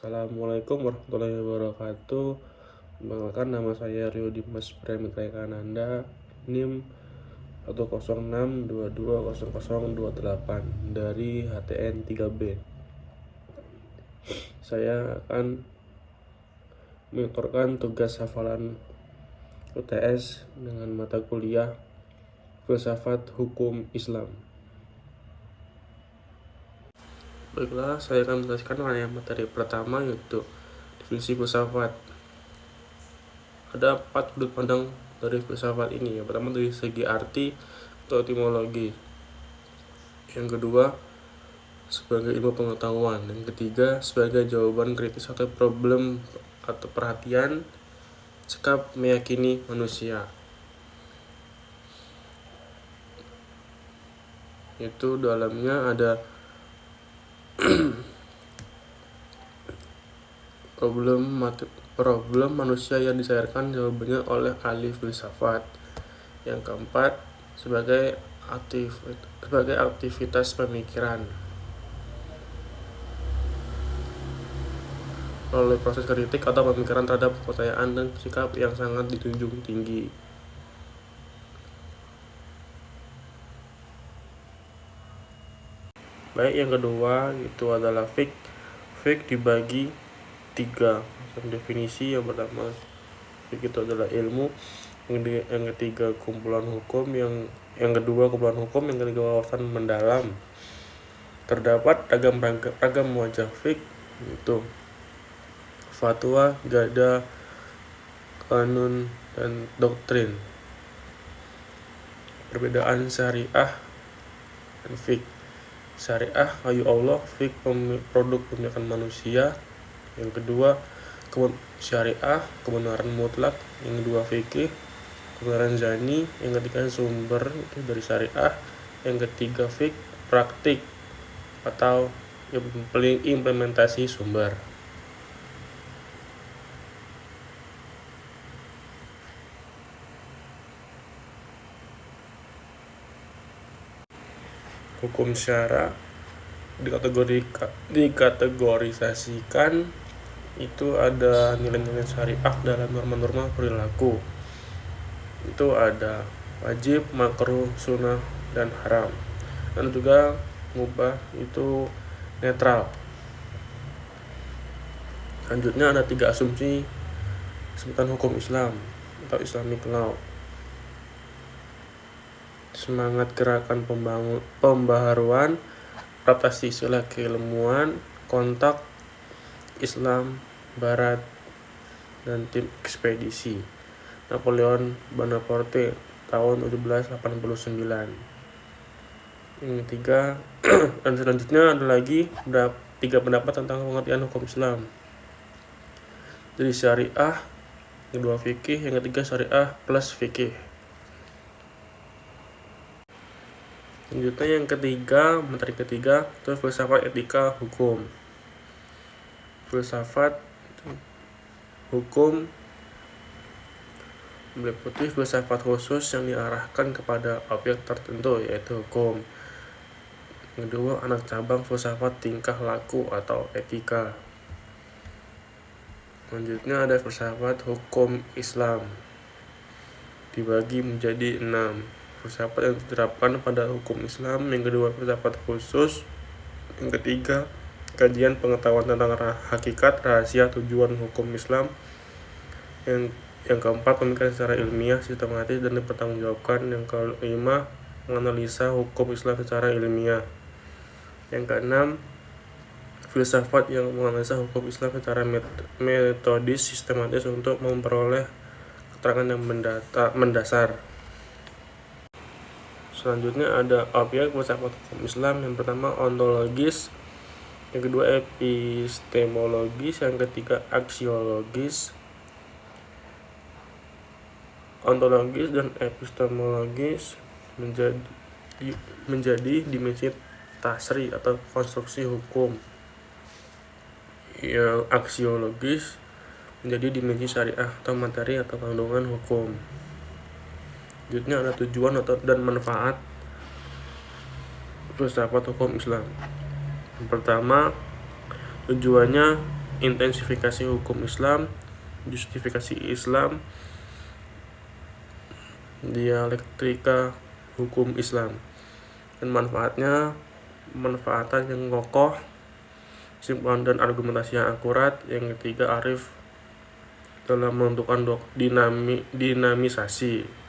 Assalamualaikum warahmatullahi wabarakatuh. Perkenalkan, nama saya Rio Dimas Pramikrayananda, NIM 106220028 dari HTN 3B. Saya akan mengutorkan tugas hafalan UTS dengan mata kuliah Filsafat Hukum Islam. Baiklah, saya akan menjelaskan mengenai materi pertama, yaitu definisi filsafat. Ada 4 sudut pandang dari filsafat ini. Yang pertama dari segi arti atau etimologi, yang kedua sebagai ilmu pengetahuan, yang ketiga sebagai jawaban kritis atau problem atau perhatian sikap meyakini manusia. Itu dalamnya ada problem manusia yang dicairkan jawabannya oleh ahli filsafat. Yang keempat sebagai aktivitas pemikiran melalui proses kritik atau pemikiran terhadap kepercayaan dan sikap yang sangat dijunjung tinggi. Baik, yang kedua itu adalah fik. Fik dibagi 3 definisi. Yang pertama, fik itu adalah ilmu. Yang ketiga kumpulan hukum. Yang kedua kumpulan hukum. Yang ketiga wawasan mendalam. Terdapat ragam wajah fik, yaitu fatwa, gada, kanun, dan doktrin. Perbedaan syariah dan fik. Syariah wahyu Allah, fik produk pemikiran manusia. Yang kedua syariah kebenaran mutlak. Yang kedua fikih kebenaran zani. Yang ketiga sumber itu dari syariah. Yang ketiga fik praktik atau implementasi sumber. Hukum syara dikategorisasikan itu ada nilai-nilai syariah dalam norma-norma perilaku. Itu ada wajib, makruh, sunnah, dan haram. Dan juga mubah itu netral. Selanjutnya ada 3 asumsi sebutan hukum Islam atau Islamic law. Semangat gerakan pembaharuan, adaptasi istilah keilmuan, kontak Islam Barat, dan tim ekspedisi Napoleon Bonaparte tahun 1789. Yang ketiga dan selanjutnya ada lagi 3 pendapat tentang pengertian hukum Islam. Jadi syariah, yang kedua fikih, yang ketiga syariah plus fikih. Selanjutnya yang ketiga, materi ketiga itu filsafat etika hukum. Filsafat hukum meliputi filsafat khusus yang diarahkan kepada objek tertentu, yaitu hukum. Yang kedua, anak cabang filsafat tingkah laku atau etika. Selanjutnya ada filsafat hukum Islam, dibagi menjadi 6 filsafat yang diterapkan pada hukum Islam. Yang kedua, filsafat khusus. Yang ketiga, kajian pengetahuan tentang hakikat, rahasia, tujuan hukum Islam. Yang keempat, pemikiran secara ilmiah, sistematis, dan dipertanggungjawabkan. Yang kelima, menganalisa hukum Islam secara ilmiah. Yang keenam, filsafat yang menganalisa hukum Islam secara metodis, sistematis untuk memperoleh keterangan yang mendasar. Selanjutnya ada objek filsafat hukum Islam. Yang pertama ontologis, yang kedua epistemologis, yang ketiga aksiologis. Ontologis dan epistemologis menjadi dimensi tasri atau konstruksi hukum. Yang aksiologis menjadi dimensi syariah atau materi atau kandungan hukum. Selanjutnya ada tujuan dan manfaat filsafat hukum Islam. Yang pertama, tujuannya intensifikasi hukum Islam, justifikasi Islam, dialektika hukum Islam. Dan manfaatnya, manfaatan yang kokoh, kesimpulan dan argumentasi yang akurat. Yang ketiga, arif dalam menentukan dinamisasi